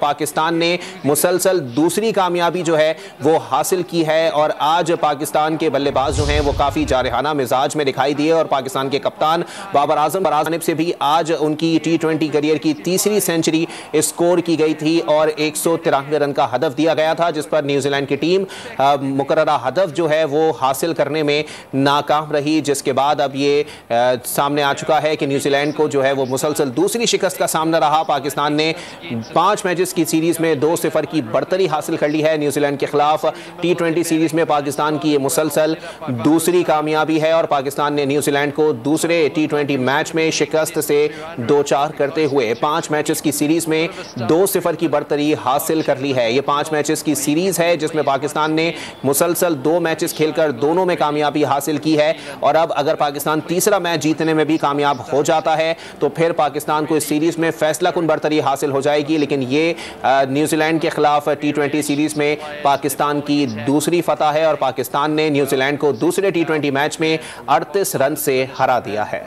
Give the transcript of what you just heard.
पाकिस्तान ने मुसलसल दूसरी कामयाबी जो है वो हासिल की है और आज पाकिस्तान के बल्लेबाज जो हैं वो काफ़ी जारहाना मिजाज में दिखाई दिए और पाकिस्तान के कप्तान बाबर आजम से भी आज उनकी T20 करियर की तीसरी सेंचुरी स्कोर की गई थी और 193 रन का हदफ दिया गया था, जिस पर न्यूजीलैंड की टीम मुकर्ररा हदफ जो है वो हासिल करने में नाकाम रही, जिसके बाद अब ये सामने आ चुका है कि न्यूजीलैंड को जो है वो मुसलसल दूसरी शिकस्त का सामना रहा। पाकिस्तान ने 5 मैचेस की सीरीज में 2-0 की बढ़तरी हासिल कर ली है न्यूजीलैंड के खिलाफ। T20 सीरीज में पाकिस्तान की ये मुसलसल दूसरी कामयाबी है और पाकिस्तान ने न्यूजीलैंड को दूसरे T20 मैच में शिकस्त से 2-4 करते हुए 5 मैचेस की सीरीज में 2-0 की बढ़तरी हासिल कर ली है। ये 5 मैचेस की सीरीज है जिसमें पाकिस्तान ने मुसलसल 2 मैचेस खेलकर दोनों में कामयाबी हासिल की है और अब अगर पाकिस्तान तीसरा मैच जीतने में भी कामयाब हो जाता है तो फिर पाकिस्तान को इस सीरीज में फैसला कुन बढ़तरी हासिल हो जाएगी। लेकिन ये न्यूजीलैंड के खिलाफ T20 सीरीज में पाकिस्तान की दूसरी फतह है और पाकिस्तान ने न्यूजीलैंड को दूसरे T20 मैच में 38 रन से हरा दिया है।